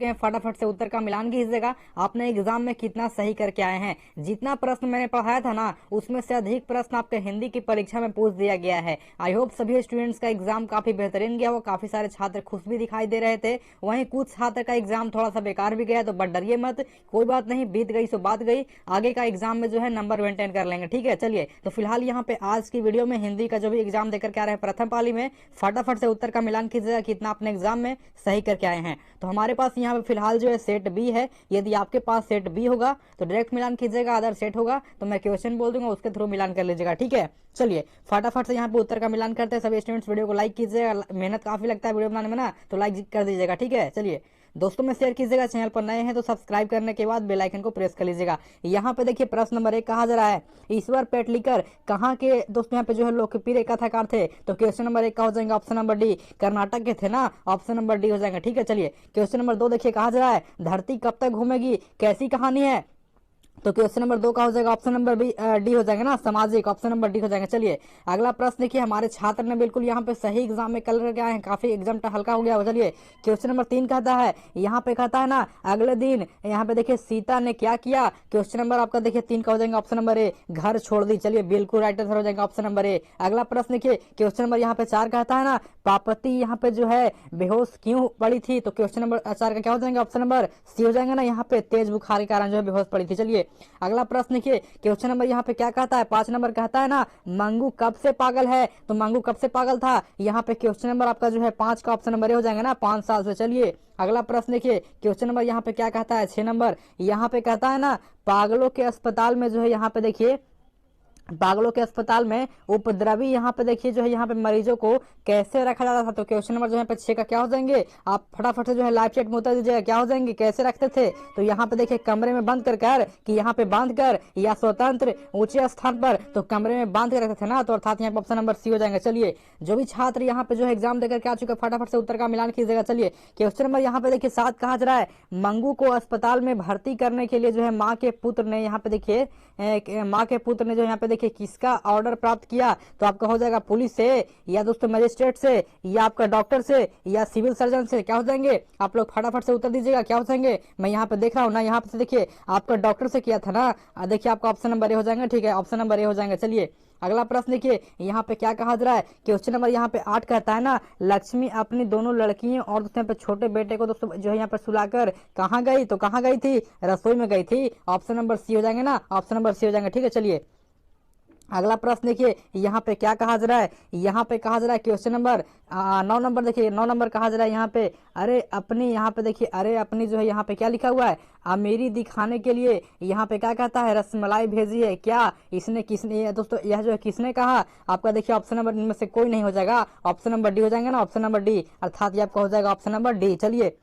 चुके हैं, फटाफट से उत्तर का मिलान कीजिएगा। आपने एग्जाम में कितना सही करके आए हैं। जितना प्रश्न मैंने पढ़ाया था ना, उसमें से अधिक प्रश्न आपके हिंदी की परीक्षा में पूछ दिया गया है। आई होप सभी स्टूडेंट्स का एग्जाम काफी बेहतरीन गया हो। काफी सारे छात्र खुश भी दिखाई दे रहे थे, वहीं कुछ छात्र का एग्जाम थोड़ा सा बेकार भी गया। तो बट डरिए मत, कोई बात नहीं, बीत गई सो बात गई। आगे का एग्जाम में जो है नंबर मेंटेन कर लेंगे, ठीक है। चलिए, तो फिलहाल यहाँ पे आज की वीडियो में हिंदी का जो भी एग्जाम देकर के आ रहे हैं प्रथम पाली में, फटाफट से उत्तर का मिलान कीजिएगा कितना अपने एग्जाम में सही करके आए हैं। तो हमारे पास यहाँ पे फिलहाल जो है सेट बी है। यदि आपके पास सेट बी होगा तो डायरेक्ट मिलान कीजिएगा, अदर सेट होगा तो मैं क्वेश्चन बोल दूंगा, उसके थ्रू मिलान कर लीजिएगा, ठीक है। चलिए फटाफट से यहाँ पे उत्तर का मिलान करते हैं। सभी स्टूडेंट्स वीडियो को लाइक कीजिएगा, मेहनत काफी लगता है वीडियो बनाने में ना, तो लाइक कर दीजिएगा, ठीक है। चलिए दोस्तों में शेयर कीजिएगा, चैनल पर नए हैं तो सब्सक्राइब करने के बाद बेल आइकन को प्रेस कर लीजिएगा। यहाँ पे देखिए प्रश्न नंबर 1 कहा जा रहा है, ईश्वर पेटलीकर कहाँ के दोस्तों यहाँ पे जो है लोकप्रिय कथाकार थे। तो क्वेश्चन नंबर 1 का हो जाएगा ऑप्शन नंबर डी, कर्नाटक के थे ना, ऑप्शन नंबर डी हो जाएगा, ठीक है। चलिए क्वेश्चन नंबर 2 देखिए कहा जा रहा है, धरती कब तक घूमेगी कैसी कहानी है। तो क्वेश्चन नंबर 2 का हो जाएगा ऑप्शन नंबर डी हो जाएगा ना, सामाजिक, ऑप्शन नंबर डी हो जाएगा। चलिए अगला प्रश्न देखिए, हमारे छात्र ने बिल्कुल यहाँ पे सही एग्जाम में कलर करके आए हैं, काफी एग्जाम हल्का हो गया हो। चलिए क्वेश्चन नंबर 3 कहता है, यहाँ पे कहता है ना, अगले दिन यहाँ पे देखिए सीता ने क्या किया। क्वेश्चन नंबर आपका देखिए 3 का हो जाएगा ऑप्शन नंबर ए, घर छोड़ दी। चलिए बिल्कुल राइट आंसर हो जाएगा ऑप्शन नंबर ए। अगला प्रश्न देखिए क्वेश्चन नंबर यहाँ पे 4 कहता है ना, पार्वती यहाँ पे जो है बेहोश क्यों पड़ी थी। तो क्वेश्चन नंबर 4 का क्या हो जाएगा ऑप्शन नंबर सी हो जाएगा ना, यहाँ पे तेज बुखार के कारण जो है बेहोश पड़ी थी। चलिए अगला प्रश्न देखिए क्वेश्चन नंबर यहाँ पे क्या कहता है, 5 नंबर कहता है ना, मंगू कब से पागल है। तो मंगू कब से पागल था, यहाँ पे क्वेश्चन नंबर आपका जो है 5 का ऑप्शन नंबर ए हो जाएगा ना, 5 साल से। चलिए अगला प्रश्न देखिए क्वेश्चन नंबर यहाँ पे क्या कहता है, 6 नंबर यहाँ पे कहता है ना, पागलों के अस्पताल में जो है यहाँ पे देखिए, पागलों के अस्पताल में उपद्रवी यहाँ पे देखिए जो है यहाँ पे मरीजों को कैसे रखा जाता था। तो क्वेश्चन नंबर जो है 6 का क्या हो जाएंगे, आप फटाफट से जो है लाइव चैट में उत्तर दीजिएगा, क्या हो जाएंगे, कैसे रखते थे। तो यहाँ पे देखिए कमरे में बंद कर कि यहाँ पे बांध कर या स्वतंत्र ऊंचे स्थान पर, तो कमरे में बांध कर रखते थे ना, तो अर्थात यहाँ पे ऑप्शन नंबर सी हो जाएंगे। चलिए जो भी छात्र यहाँ पे जो है एग्जाम देकर के आ चुके फटाफट से उत्तर का मिलान कीजिएगा। चलिए क्वेश्चन नंबर यहाँ पे देखिए 7 कहा जा रहा है, मंगू को अस्पताल में भर्ती करने के लिए जो है माँ के पुत्र ने यहाँ पे देखिए माँ के पुत्र ने जो यहाँ पे देखिए किसका ऑर्डर प्राप्त किया। तो आपका हो जाएगा पुलिस से, या दोस्तों मजिस्ट्रेट से, या आपका डॉक्टर से, या सिविल सर्जन से। क्या हो जाएंगे आप लोग फटाफट से उत्तर दीजिएगा, क्या हो जाएंगे। मैं यहाँ पे देख रहा हूँ ना, यहाँ पे देखिए आपका डॉक्टर से किया था ना, देखिए आपका ऑप्शन नंबर ए हो जाएगा, ठीक है, ऑप्शन नंबर ए हो जाएगा। चलिए अगला प्रश्न देखिए यहाँ पे क्या कहा जा रहा है, क्वेश्चन नंबर यहाँ पे 8 कहता है ना, लक्ष्मी अपनी दोनों लड़कियों और दोस्तों पे छोटे बेटे को दोस्तों जो है यहाँ पर सुलाकर कहाँ गई। तो कहाँ गई थी, रसोई में गई थी, ऑप्शन नंबर सी हो जाएंगे ना, ऑप्शन नंबर सी हो जाएंगे, ठीक है। चलिए अगला प्रश्न देखिए यहाँ पे क्या कहा जा रहा है, यहाँ पे कहा जा रहा है क्वेश्चन नंबर 9 नंबर देखिए, 9 नंबर कहा जा रहा है यहाँ पे, अरे अपनी यहाँ पे देखिए, अरे अपनी जो है यहाँ पे क्या लिखा हुआ है, अमीरी दिखाने के लिए यहाँ पे क्या कहता है, रसमलाई भेजी है क्या। इसने किसने दोस्तों यह जो है किसने कहा, आपका देखिए ऑप्शन नंबर इनमें से कोई नहीं हो जाएगा, ऑप्शन नंबर डी हो जाएंगे ना, ऑप्शन नंबर डी, अर्थात ये आपका हो जाएगा ऑप्शन नंबर डी। चलिए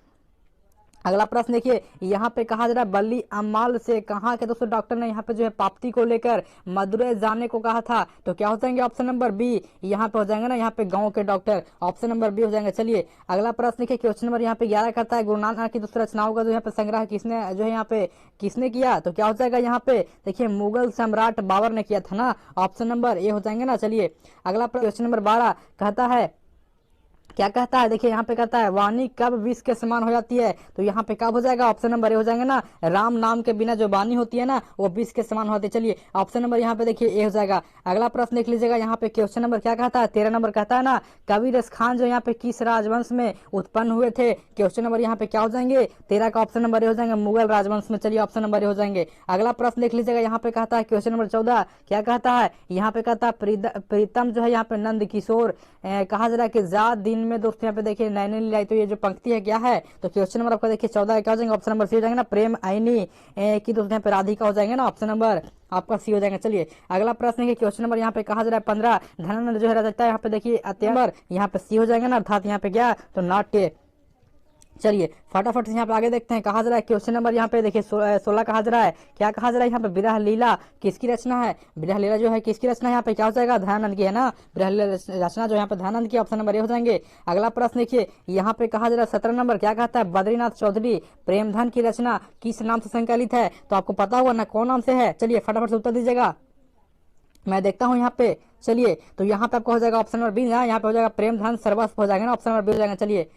अगला प्रश्न देखिए यहाँ पे कहा जा रहा है, बल्ली अम्माल से कहा के दोस्तों डॉक्टर ने यहाँ पे जो है पाप्ती को लेकर मदुरै जाने को कहा था। तो क्या हो जाएंगे ऑप्शन नंबर बी, यहाँ पे हो जाएंगे ना, यहाँ पे गांव के डॉक्टर, ऑप्शन नंबर बी हो जाएंगे। चलिए अगला प्रश्न देखिए क्वेश्चन नंबर यहाँ पे 11 करता है, गुरु नानक की दूसरी रचनाओं का जो यहाँ पे संग्रह किसने जो है यहाँ पे किसने किया। तो क्या हो जाएगा यहाँ पे देखिए मुगल सम्राट बाबर ने किया था ना, ऑप्शन नंबर ए हो जाएंगे ना। चलिए अगला क्वेश्चन नंबर 12 कहता है, क्या कहता है, देखिए यहाँ पे कहता है वाणी कब विष के समान हो जाती है। तो यहाँ पे कब हो जाएगा, ऑप्शन नंबर ए हो जाएंगे ना, राम नाम के बिना जो वाणी होती है ना वो विष के समान होती है। चलिए ऑप्शन नंबर यहाँ पे देखिए ए हो जाएगा। अगला प्रश्न देख लीजिएगा, यहाँ पे क्वेश्चन नंबर क्या कहता है, 13 नंबर कहता है ना, कबीर खान जो यहाँ पे किस राजवंश में उत्पन्न हुए थे। क्वेश्चन नंबर यहाँ पे क्या हो जाएंगे, 13 का ऑप्शन नंबर ए हो जाएंगे, मुगल राजवंश में। चलिए ऑप्शन नंबर ए हो जाएंगे। अगला प्रश्न देख लीजिएगा, यहाँ पे कहता है क्वेश्चन नंबर 14 क्या कहता है, यहाँ पे कहता है प्रीतम जो है यहाँ पे नंद किशोर कहा जा रहा है कि ज्यादा दिन में दोस्तों यहाँ पे देखिए नैनी लीलाई। तो ये जो पंक्ति है क्या है, तो क्वेश्चन नंबर आपका देखिए 14 क्या हो जाएंगे, ऑप्शन नंबर सी हो जाएंगे ना, प्रेम आईनी की दोस्तों यहाँ पे राधिका हो जाएंगे ना, ऑप्शन नंबर आपका सी हो जाएगा। चलिए अगला प्रश्न है क्वेश्चन नंबर यहाँ पे कहा जा रहा है 15, धनानंद जो है रचता है यहाँ पे देखिए अत्यंबर, यहाँ पे सी हो जाएगा ना, अर्थात यहाँ पे क्या, तो नाट्य। चलिए फटाफट से यहाँ पे आगे देखते हैं, कहा जा रहा है क्वेश्चन नंबर यहाँ पे देखिए 16 कहा जा रहा है, क्या कहा जा रहा है यहाँ पे, विरह लीला किसकी रचना है। विरह लीला जो है किसकी रचना है, यहाँ पे क्या हो जाएगा, दयानंद की है ना, विरह लीला रचना जो यहाँ पे दयानंद की, ऑप्शन नंबर ए हो जाएंगे। अगला प्रश्न देखिए यहाँ पे कहा जा रहा है 17 नंबर क्या कहता है, बद्रीनाथ चौधरी प्रेमधन की रचना किस नाम से संकलित है। तो आपको पता होगा ना कौन नाम से है। चलिए फटाफट से उत्तर दीजिएगा, मैं देखता हूँ यहाँ पे। चलिए तो यहाँ पे आपको हो जाएगा ऑप्शन नंबर बी, यहाँ पे हो जाएगा प्रेमधन सर्वस्व हो जाएगा ना, ऑप्शन नंबर बी हो जाएगा। चलिए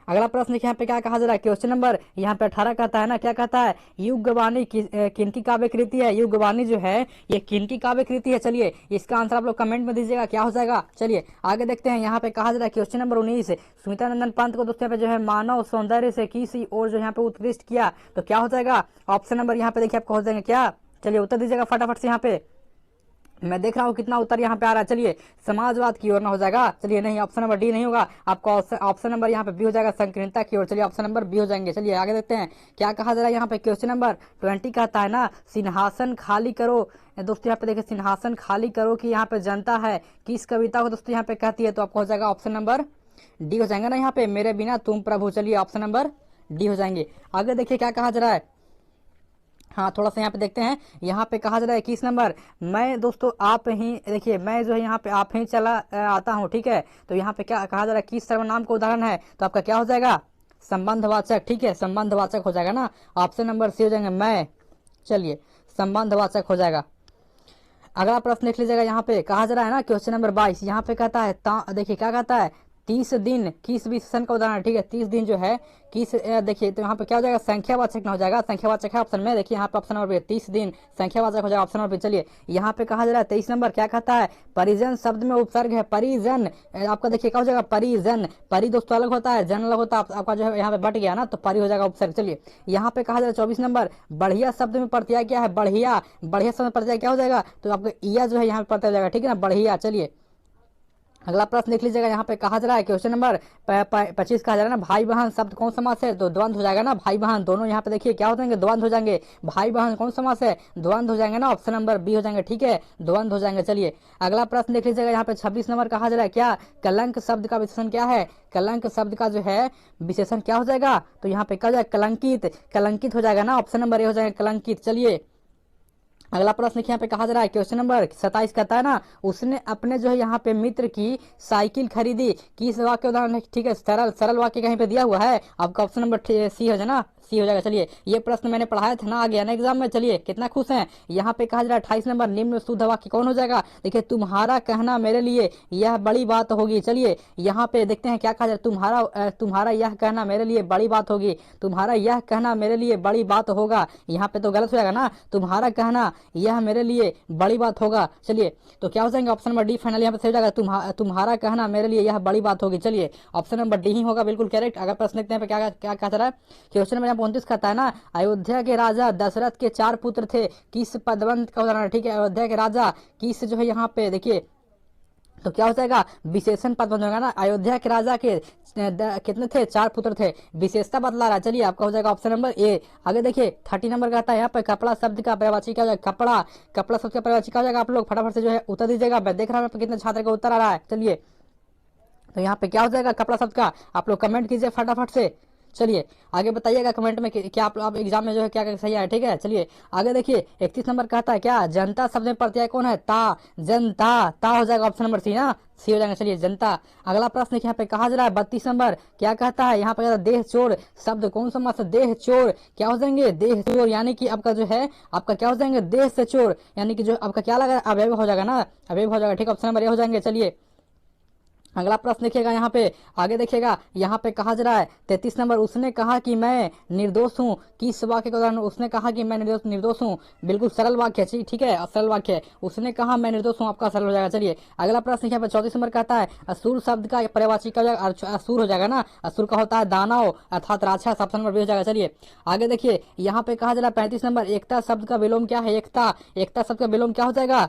अगला प्रश्न देखिए यहाँ पे क्या कहा जा रहा है, क्वेश्चन नंबर यहाँ पे 18 कहता है ना, क्या कहता है, युगवाणी किनकी काव्य कृति है, युगवाणी जो है ये किनकी काव्य कृति है। चलिए इसका आंसर आप लोग कमेंट में दीजिएगा क्या हो जाएगा। चलिए आगे देखते हैं, यहाँ पे कहा जा रहा है क्वेश्चन नंबर 19, सुमित्रानंदन पंत को दोस्तों पे जो है मानव सौंदर्य से किसी और जो यहाँ पे उत्कृष्ट किया, तो क्या हो जाएगा, ऑप्शन नंबर यहाँ पे देखिए आपको हो जाएंगे क्या। चलिए उत्तर दीजिएगा फटाफट से, यहाँ पे मैं देख रहा हूँ कितना उत्तर यहाँ पे आ रहा है। चलिए समाजवाद की ओर ना हो जाएगा, चलिए नहीं, ऑप्शन नंबर डी नहीं होगा आपका, ऑप्शन नंबर यहाँ पे बी हो जाएगा, संकीर्णता की ओर। चलिए ऑप्शन नंबर बी हो जाएंगे। चलिए आगे देखते हैं क्या कहा जा रहा है, यहाँ पे क्वेश्चन नंबर 20 कहता है ना, सिंहासन खाली करो दोस्तों, यहाँ पे देखिए सिंहासन खाली करो की यहाँ पे जनता है, किस कविता को दोस्तों यहाँ पे कहती है, तो आपको हो जाएगा ऑप्शन नंबर डी हो जाएगा ना, यहाँ पे मेरे बिना तुम प्रभु। चलिए ऑप्शन नंबर डी हो जाएंगे। आगे देखिए क्या कहा जा रहा है, हाँ थोड़ा सा यहाँ पे देखते हैं, यहाँ पे कहा जा रहा है 21 नंबर, मैं दोस्तों आप ही देखिए मैं जो है यहाँ पे आप ही चला आता हूँ, ठीक है, तो यहाँ पे क्या कहा जा रहा है, किस सर्वनाम का उदाहरण है, तो आपका क्या हो जाएगा, संबंधवाचक, ठीक है, संबंधवाचक हो जाएगा ना, ऑप्शन नंबर सी हो जाएंगे मैं। चलिए संबंधवाचक हो जाएगा। अगला प्रश्न देख लीजिएगा, यहाँ पे कहा जा रहा है ना क्वेश्चन नंबर 22, यहाँ पे कहता है देखिए क्या कहता है, 30 दिन किस विशेषण का उदाहरण है, ठीक है, 30 दिन जो है किस देखिए, तो यहाँ पे क्या हो जाएगा, संख्यावाचक ना हो जाएगा, संख्यावाचक है ऑप्शन में, देखिए यहाँ पे ऑप्शन नंबर 30 दिन संख्यावाचक हो जाएगा ऑप्शन नंबर। चलिए यहाँ पे कहा जा रहा है 23 नंबर, क्या कहता है, परिजन शब्द में उपसर्ग है, परिजन आपका देखिए क्या हो जाएगा, परिजन, परि दोस्तों अलग होता है, जन अलग होता है, आपका जो है यहाँ पे बट गया ना, तो परि हो जाएगा उपसर्ग। चलिए यहाँ पे कहा जा रहा है 24 नंबर, बढ़िया शब्द में प्रत्यय क्या है, बढ़िया, बढ़िया शब्द में प्रत्यय क्या हो जाएगा, तो आपका इया जो है यहाँ पे प्रत्यय हो जाएगा, ठीक है ना, बढ़िया। चलिए अगला प्रश्न देख लीजिएगा, यहाँ पे कहा जा रहा है क्वेश्चन नंबर 25 कहा जा रहा है ना, भाई बहन शब्द कौन समास है, तो द्वंद्व हो जाएगा ना, भाई बहन दोनों यहाँ पे देखिए क्या हो जाएंगे, द्वंद्व हो जाएंगे, भाई बहन कौन समास है, द्वंद्व हो जाएंगे ना, ऑप्शन नंबर बी हो जाएंगे, ठीक है, द्वंद्व हो जाएंगे। चलिए अगला प्रश्न देख लीजिएगा, यहाँ पे 26 नंबर कहा जा रहा है क्या, कलंक शब्द का विशेषण क्या है, कलंक शब्द का जो है विशेषण क्या हो जाएगा, तो यहाँ पे क्या हो जाएगा, कलंकित, कलंकित हो जाएगा ना, ऑप्शन नंबर ए हो जाएगा कलंकित। चलिए अगला प्रश्न यहाँ पे कहा जा रहा है क्वेश्चन नंबर 27 कहता है ना, उसने अपने जो है यहाँ पे मित्र की साइकिल खरीदी, किस वाक्य उदाहरण है, ठीक है, सरल सरल वाक्य कहीं पे दिया हुआ है, आपका ऑप्शन नंबर सी हो जाए ना, सी हो जाएगा। चलिए ये प्रश्न मैंने पढ़ाया था ना, आ गया ना एग्जाम में, चलिए कितना खुश हैं। यहाँ पे कहा जा रहा है 28 नंबर, निम्न शुद्ध वाक्य कौन हो जाएगा, देखिए तुम्हारा कहना मेरे लिए यह बड़ी बात होगी। चलिए यहाँ पे देखते हैं क्या कहा जा रहा है, तुम्हारा यह कहना मेरे लिए बड़ी बात होगी, तुम्हारा यह कहना मेरे लिए बड़ी बात होगा, यहाँ पे तो गलत हो जाएगा ना, तुम्हारा कहना यह मेरे लिए बड़ी बात होगा। चलिए तो क्या हो जाएंगे, ऑप्शन नंबर डी फाइनल यहाँ पे सही हो जाएगा, तुम्हारा कहना मेरे लिए यह बड़ी बात होगी। चलिए ऑप्शन नंबर डी ही होगा बिल्कुल करेक्ट। अगर प्रश्न देखते हैं क्या क्या कहा जा रहा है, क्वेश्चन नंबर 29 कहता है ना, अयोध्या के राजा दशरथ के 4 पुत्र थे, किस पदवंत का उदाहरण है, ठीक है, अयोध्या के राजा किस जो है यहाँ पे देखिए, तो क्या हो जाएगा, विशेषण पद बन जाएगा ना, अयोध्या के राजा के कितने थे, 4 पुत्र थे, विशेषता बतला रहा है। चलिए आपका हो जाएगा ऑप्शन नंबर ए। आगे देखिए 30 नंबर कहता है यहाँ पे कपड़ा शब्द का पर्यायवाची क्या हो जाएगा, कपड़ा, कपड़ा शब्द का पर्यायवाची क्या हो जाएगा, आप लोग फटाफट से जो है उत्तर दीजिएगा, मैं देख रहा हूँ कितने छात्र का उत्तर आ रहा है। चलिए तो यहाँ पे क्या हो जाएगा, कपड़ा शब्द का, आप लोग कमेंट कीजिए फटाफट से। चलिए आगे बताइएगा कमेंट में क्या आप एग्जाम में जो है क्या क्या सही है, ठीक है। चलिए आगे देखिए 31 नंबर कहता है क्या, जनता शब्द में प्रत्यय कौन है, ता, जनता, ता हो जाएगा ऑप्शन नंबर सी ना, सी हो जाएगा। चलिए जनता। अगला प्रश्न यहाँ पे कहा जा रहा है 32 नंबर, क्या कहता है यहाँ पे कहता है देह चोर शब्द कौन सा समास है, देह चोर क्या हो जाएंगे, देह चोर, यानी कि आपका जो है आपका क्या हो जाएंगे, देह से चोर, यानी कि जो आपका क्या लगा अवयव हो जाएगा ना, अवयव हो जाएगा, ठीक है, ऑप्शन नंबर ए हो जाएंगे। चलिए अगला प्रश्न देखिएगा यहाँ पे, आगे देखिएगा यहाँ पे कहा जा रहा है 33 नंबर, उसने कहा कि मैं निर्दोष हूँ, किस वाक्य का उदाहरण, उसने कहा कि मैं निर्दोष हूँ, बिल्कुल सरल वाक्य है, ठीक है, सरल वाक्य है, उसने कहा मैं निर्दोष हूँ, आपका सरल हो जाएगा। चलिए अगला प्रश्न यहाँ पे 34 नंबर कहता है असुर शब्द का पर्यायवाची का असुर हो जाएगा ना, असुर का होता है दानव अर्थात राक्षस, ऑप्शन नंबर बी हो जाएगा। चलिए आगे देखिए यहाँ पे कहा जा रहा है 35 नंबर, एकता शब्द का विलोम क्या है, एकता, एकता शब्द का विलोम क्या हो जाएगा,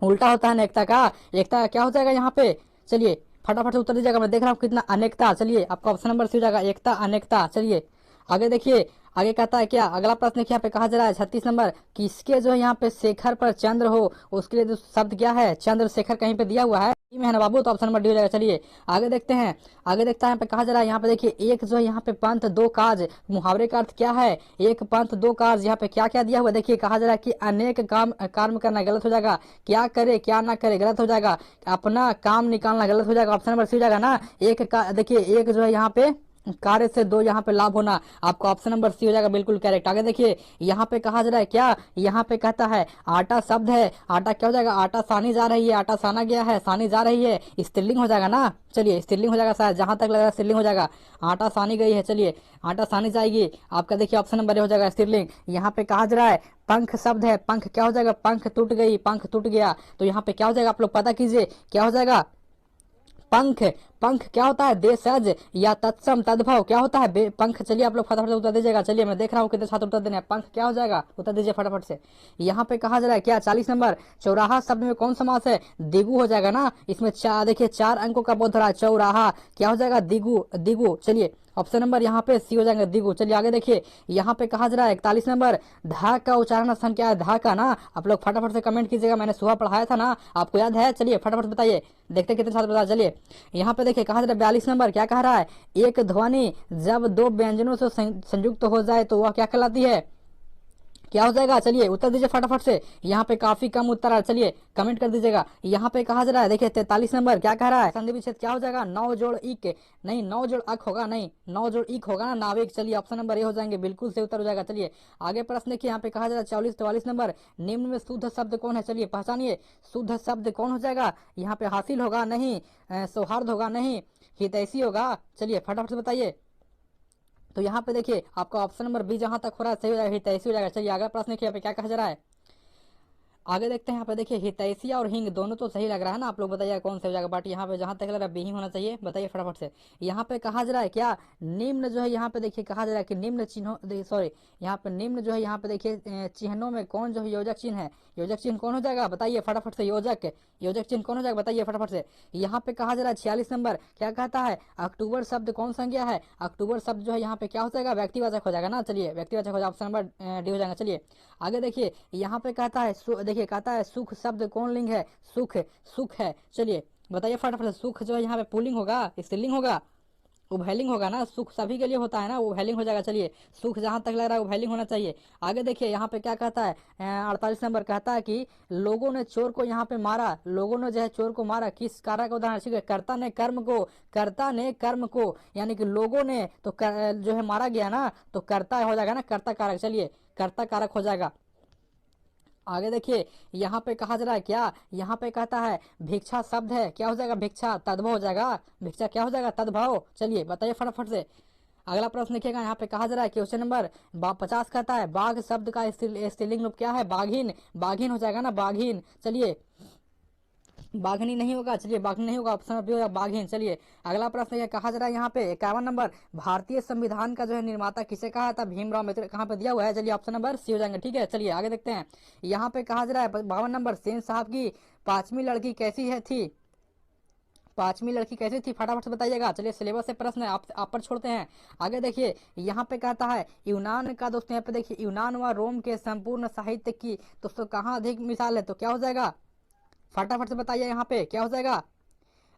उल्टा होता है ना एकता का, एकता क्या हो जाएगा यहाँ पे। चलिए फटाफट से उत्तर दीजिएगा, मैं देख रहा हूँ कितना अनेकता। चलिए आपका ऑप्शन नंबर सी हो जाएगा, एकता अनेकता। चलिए आगे देखिए, आगे कहता है क्या, अगला प्रश्न देखिए यहाँ पे कहा जा रहा है 36 नंबर, किसके जो यहाँ पे शेखर पर चंद्र हो, उसके लिए जो शब्द क्या है, चंद्रशेखर कहीं पे दिया हुआ है में है ना बाबू, तो ऑप्शन नंबर डी हो जाएगा। चलिए आगे देखते हैं, आगे देखता है यहाँ पे कहा जा रहा है, यहाँ पे देखिए एक जो यहाँ पे पंथ दो काज, मुहावरे का अर्थ क्या है, एक पंथ दो काज, यहाँ पे क्या क्या दिया हुआ है, देखिए कहा जा रहा है कि अनेक काम करना गलत हो जाएगा, क्या करे क्या ना करे गलत हो जाएगा, अपना काम निकालना गलत हो जाएगा, ऑप्शन नंबर सी हो जाएगा ना, एक का देखिए एक जो है यहाँ पे कार्य से दो यहाँ पे लाभ होना, आपका ऑप्शन नंबर सी हो जाएगा बिल्कुल करेक्ट। आगे देखिए यहाँ पे कहा जा रहा है क्या, यहाँ पे कहता है आटा शब्द है, आटा क्या हो जाएगा, आटा सानी जा रही है, आटा साना गया है, सानी जा रही है, स्त्रीलिंग हो जाएगा ना। चलिए स्त्रीलिंग हो जाएगा शायद, जहां तक लग रहा है स्त्रीलिंग हो जाएगा। आटा सानी गई है, चलिए आटा सानी जाएगी, आपका देखिए ऑप्शन नंबर ए हो जाएगा स्त्रीलिंग। यहाँ पे कहा जा रहा है पंख शब्द है, पंख क्या हो जाएगा, पंख टूट गई, पंख टूट गया, तो यहाँ पे क्या हो जाएगा आप लोग पता कीजिए क्या हो जाएगा, पंख। पंख क्या होता है, देशज या तत्सम तद्भव क्या होता है पंख। चलिए आप लोग फटाफट से उत्तर दीजिएगा, चलिए मैं देख रहा हूँ कितने छात्र उत्तर देने हैं। पंख क्या हो जाएगा, उत्तर दीजिए फटाफट से। यहाँ पे कहा जा रहा है क्या 40 नंबर, चौराहा शब्द में कौन समास है, दिगु हो जाएगा ना। इसमें देखिए 4 अंकों का बोध रहा है, चौराहा क्या हो जाएगा, दिगु, दिगु। चलिए ऑप्शन नंबर यहाँ पे सी हो जाएगा दिगु। चलिए आगे देखिए यहाँ पे कहा जा रहा है 41 नंबर, धा का उच्चारण स्थान क्या है, धा का ना। आप लोग फटाफट से कमेंट कीजिएगा, मैंने सुबह पढ़ाया था ना, आपको याद है। चलिए फटाफट बताइए, देखते कितने छात्र बता। चलिए यहाँ पे देखिए कहा जा रहा है 42 नंबर, क्या कह रहा है, एक ध्वनि जब दो व्यंजनों से संयुक्त हो जाए तो वह क्या कहलाती है, क्या हो जाएगा। चलिए उत्तर दीजिए फटाफट से, यहाँ पे काफी कम उत्तर है, चलिए कमेंट कर दीजिएगा। यहाँ पे कहा जा रहा है देखिए 43 नंबर, क्या कह रहा है, संधि विच्छेद क्या हो जाएगा, 9 जोड़ इक, नहीं 9 जोड़ अक होगा, नहीं 9 जोड़ इक होगा ना, नाविक। चलिए ऑप्शन नंबर ए हो जाएंगे, बिल्कुल से उत्तर हो जाएगा। चलिए आगे प्रश्न देखिए, यहाँ पे कहा जा रहा है 44 नंबर, निम्न में शुद्ध शब्द कौन है, चलिए पहचानिए शुद्ध शब्द कौन हो जाएगा। यहाँ पे हासिल होगा नहीं, सौहार्द होगा नहीं, हितैषी होगा। चलिए फटाफट से बताइए। तो यहाँ पे देखिए आपका ऑप्शन नंबर बी जहां तक हो रहा है सही हो जाएगा, हितैषी हो जाएगा। चलिए आगे प्रश्न देखिए यहाँ पे क्या कहा जा रहा है, आगे देखते हैं। यहाँ पे देखिए हितैषी और हिंग दोनों तो सही लग रहा है ना, आप लोग बताइए कौन सा हो जाएगा। बट यहाँ पे जहां तक लग रहा है बी ही होना चाहिए, बताइए फटाफट से। यहाँ पे कहा जा रहा है क्या, निम्न जो है यहाँ पे देखिए कहा जा रहा है कि निम्न चिन्हों, सॉरी यहाँ पे निम्न जो है यहाँ पे देखिए चिन्हों में कौन जो है योजक चिन्ह है, योजक चिन्ह कौन हो जाएगा बताइए फटाफट से। योजक योजक चिन्ह कौन हो जाएगा बताइए फटाफट से। यहाँ पे कहा जा रहा है 46 नंबर, क्या कहता है, अक्टूबर शब्द कौन संज्ञा है, अक्टूबर शब्द जो है यहाँ पे क्या हो जाएगा, व्यक्तिवाचक हो जाएगा ना। चलिए व्यक्तिवाचक हो जाएगा, ऑप्शन नंबर डी हो जाएगा। चलिए आगे देखिए यहाँ पे कहता है देखिए कहता है सुख शब्द कौन लिंग है, सुख, सुख है। चलिए बताइए फटाफट से, सुख जो है यहाँ पे पुल्लिंग होगा, स्त्रीलिंग होगा, उभयलिंग होगा ना, सुख सभी के लिए होता है ना, उभयलिंग हो जाएगा। चलिए सुख जहां तक लग रहा है उभयलिंग होना चाहिए। आगे देखिए यहाँ पे क्या कहता है, 48 नंबर कहता है कि लोगों ने चोर को यहाँ पे मारा, लोगों ने जो है चोर को मारा, किस कारक का उदाहरण, ठीक है, कर्ता ने कर्म को, कर्ता ने कर्म को, यानी कि लोगों ने तो जो है मारा गया ना, तो कर्ता हो जाएगा ना, कर्ता कारक। चलिए कर्ता कारक हो जाएगा। आगे देखिए यहाँ पे कहा जा रहा है क्या, यहाँ पे कहता है भिक्षा शब्द है, क्या हो जाएगा, भिक्षा तद्भव हो जाएगा, भिक्षा क्या हो जाएगा, तद्भव। चलिए बताइए फटाफट से। अगला प्रश्न देखिएगा, यहाँ पे कहा जा रहा है क्वेश्चन नंबर 50 कहता है बाघ शब्द का स्त्रीलिंग रूप क्या है, बाघिन, बाघिन हो जाएगा ना, बाघिन। चलिए बाघनी नहीं होगा, चलिए बाघनी नहीं होगा, ऑप्शन बी होगा बाघिन। चलिए अगला प्रश्न ये कहा जा रहा है यहाँ पे 51 नंबर, भारतीय संविधान का जो है निर्माता किसे कहा था, भीमराव अम्बेडकर, कहाँ पे दिया हुआ है। चलिए ऑप्शन नंबर सी हो जाएंगे, ठीक है। चलिए आगे देखते हैं, यहाँ पे कहा जा रहा है 52 नंबर, सेन साहब की पांचवी लड़की कैसी है थी, पांचवी लड़की कैसी थी, फटाफट से बताइएगा। चलिए सिलेबस से प्रश्न है, आप पर छोड़ते हैं। आगे देखिए यहाँ पे कहता है यूनान का, दोस्तों यहाँ पे देखिए यूनान व रोम के संपूर्ण साहित्य की दोस्तों कहाँ अधिक मिसाल है, तो क्या हो जाएगा, फटाफट से बताइए यहाँ पे क्या हो जाएगा,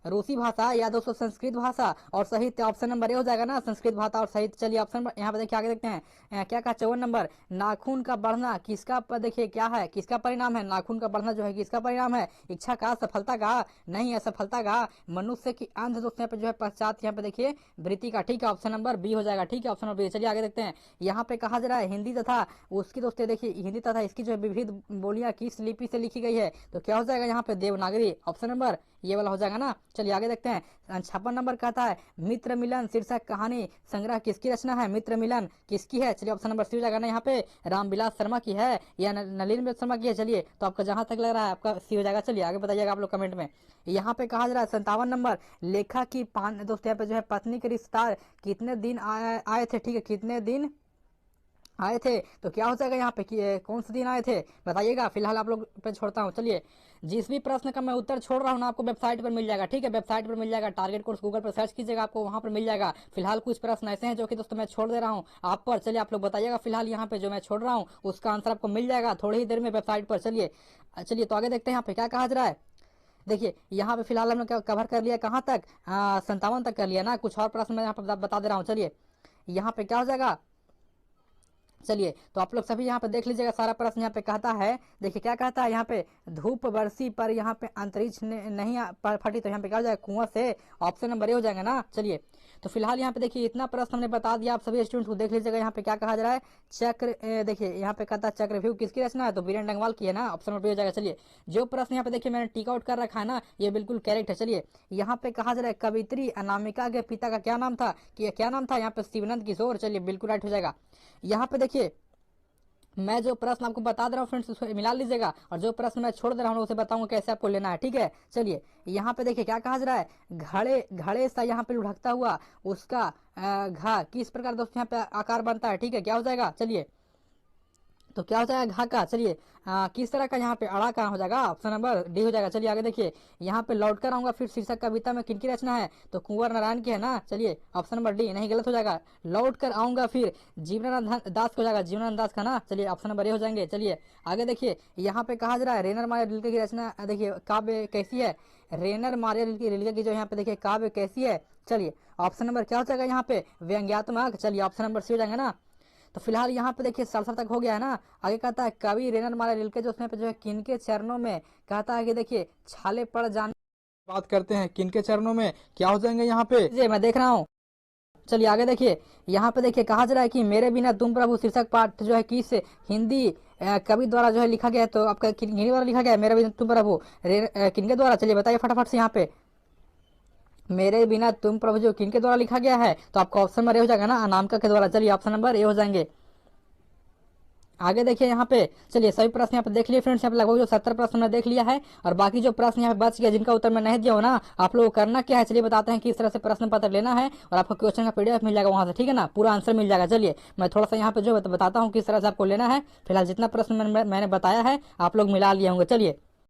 रूसी भाषा या दोस्तों संस्कृत भाषा और साहित्य, ऑप्शन नंबर ए हो जाएगा ना, संस्कृत भाषा और साहित्य। चलिए ऑप्शन यहाँ पे देखिए आगे देखते हैं, क्या कहा 54 नंबर, नाखून का बढ़ना किसका देखिए क्या है, किसका परिणाम है, नाखून का बढ़ना जो है किसका परिणाम है, इच्छा का, सफलता का, नहीं है सफलता का, मनुष्य की अंध दोस्तों यहाँ पे जो है पश्चात यहाँ पे देखिए वृत्ति का, ठीक है, ऑप्शन नंबर बी हो जाएगा, ठीक है, ऑप्शन नंबर बी। चलिए आगे देखते हैं, यहाँ पे कहा जा रहा है हिंदी तथा उसकी दोस्तों देखिए हिंदी तथा इसकी जो विविध बोलियां किस लिपि से लिखी गई है, तो क्या हो जाएगा यहाँ पे देवनागरी, ऑप्शन नंबर ये वाला हो जाएगा ना। चलिए आगे देखते हैं, 56 नंबर कहता है मित्र मिलन शीर्षक कहानी संग्रह किसकी रचना है, मित्र मिलन किसकी है, चलिए ऑप्शन नंबर सी हो जाएगा ना, यहाँ पे रामविलास शर्मा की है या नलिन शर्मा की है। चलिए तो आपका जहां तक लग रहा है आपका सी हो जाएगा। चलिए आगे बताइएगा आप लोग कमेंट में। यहाँ पे कहा जा रहा है 57 नंबर, लेखा की दोस्तों यहाँ पे जो है पत्नी के रिश्तेदार कितने दिन आए थे, ठीक है, कितने दिन आए थे, तो क्या हो जाएगा यहाँ पे कौन से दिन आए थे बताइएगा। फिलहाल आप लोग पे छोड़ता हूँ। चलिए जिस भी प्रश्न का मैं उत्तर छोड़ रहा हूँ ना आपको वेबसाइट पर मिल जाएगा, ठीक है, वेबसाइट पर मिल जाएगा, टारगेट कोर्स गूगल पर सर्च कीजिएगा, आपको वहां पर मिल जाएगा। फिलहाल कुछ प्रश्न ऐसे हैं जो कि दोस्तों मैं छोड़ दे रहा हूँ आप पर, चलिए आप लोग बताइएगा। फिलहाल यहाँ पे जो मैं छोड़ रहा हूँ उसका आंसर आपको मिल जाएगा थोड़ी ही देर में वेबसाइट पर। चलिए चलिए तो आगे देखते हैं यहाँ पे क्या कहा जा रहा है। देखिए यहाँ पे फिलहाल हमने कवर कर लिया कहाँ तक, 57 तक कर लिया ना, कुछ और प्रश्न मैं यहाँ पर बता दे रहा हूँ। चलिए यहाँ पे क्या हो जाएगा, चलिए तो आप लोग सभी यहाँ पे देख लीजिएगा, सारा प्रश्न यहाँ पे कहता है, देखिए क्या कहता है यहाँ पे, धूप बरसी पर यहाँ पे अंतरिक्ष नहीं फटी, तो यहाँ पे क्या हो जाएगा, कुआं से, ऑप्शन नंबर ए हो जाएगा ना। चलिए तो फिलहाल यहाँ पे देखिए इतना प्रश्न हमने बता दिया, आप सभी स्टूडेंट्स को देख लीजिएगा यहाँ पे क्या कहा जा रहा है। चक्र देखिए यहाँ पे कहता है चक्रव्यूह किसकी रचना है, तो बीरेन डंगवाल की है ना, ऑप्शन नंबर हो जाएगा। चलिए जो प्रश्न यहाँ पे देखिए मैंने टिक आउट कर रखा है ना, ये बिल्कुल करेक्ट है। चलिए यहाँ पे कहा जा रहा है कवित्री अनामिका के पिता का क्या नाम था, कि क्या नाम था यहाँ पे शिवानंद किशोर। चलिए बिल्कुल राइट हो जाएगा। यहाँ पे देखिए मैं जो प्रश्न आपको बता दे रहा हूँ फ्रेंड्स उसको मिला लीजिएगा, और जो प्रश्न मैं छोड़ दे रहा हूँ उसे बताऊंगा कैसे आपको लेना है, ठीक है। चलिए यहाँ पे देखिए क्या कहा जा रहा है, घड़े घड़े सा यहाँ पे लुढ़कता हुआ उसका घा किस प्रकार दोस्तों यहाँ पे आकार बनता है, ठीक है। क्या हो जाएगा, चलिए तो क्या हो जाएगा घा का, चलिए किस तरह का यहाँ पे अड़ा का हो जाएगा, ऑप्शन नंबर डी हो जाएगा। चलिए आगे देखिए यहाँ पे लौट कर आऊंगा फिर शीर्षक कविता में किनकी रचना है, तो कुंवर नारायण की है ना। चलिए ऑप्शन नंबर डी नहीं, गलत हो जाएगा। लौट कर आऊंगा फिर जीवनानंद दास को जाएगा, जीवनानंद दास का ना। चलिए ऑप्शन नंबर ए हो जाएंगे। चलिए आगे देखिए यहाँ पे कहा जा रहा है रेनर मारिया रिल्के की रचना देखिए काव्य कैसी है, रेनर मारिया रिल्के की जो यहाँ पे देखिए काव्य कैसी है। चलिए ऑप्शन नंबर क्या हो जाएगा यहाँ पे व्यंग्यात्मक। चलिए ऑप्शन नंबर सी हो जाएगा ना। तो फिलहाल यहाँ पे देखिए 67 तक हो गया है ना। आगे कहता है कवि रेनर मारिया रिल्के जो उसमें पे जो है किनके चरणों में, कहता है कि देखिए छाले पड़ जाने बात करते हैं, किनके चरणों में क्या हो जाएंगे यहाँ पे, जी मैं देख रहा हूँ। चलिए आगे देखिए यहाँ पे देखिए कहा जा रहा है कि मेरे बिना तुम प्रभु शीर्षक पाठ जो है किस हिंदी कवि द्वारा जो है लिखा गया है, तो आपका किनके द्वारा लिखा गया है, मेरे बिना तुम प्रभु किनके द्वारा। चलिए बताइए फटाफट से यहाँ पे, मेरे बिना तुम प्रभु जो किनके द्वारा लिखा गया है, तो आपका ऑप्शन नंबर ए हो जाएगा ना, अनामिका के द्वारा। चलिए ऑप्शन नंबर ए हो जाएंगे। आगे देखिए यहाँ पे, चलिए सभी प्रश्न यहाँ पे देख लिए फ्रेंड्स, यहाँ पे लगभग जो 70 प्रश्न मैंने देख लिया है, और बाकी जो प्रश्न यहाँ पे बच गया जिनका उत्तर मैं नहीं दिया हूँ ना, आप लोगों को करना क्या है, चलिए बताते हैं किस तरह से प्रश्न पत्र लेना है, और आपको क्वेश्चन का पीडीएफ मिल जाएगा वहां से, ठीक है ना, पूरा आंसर मिल जाएगा। चलिए मैं थोड़ा सा यहाँ पे जो बताता हूँ किस तरह से आपको लेना है। फिलहाल जितना प्रश्न मैंने बताया है आप लोग मिला लिए होंगे। चलिए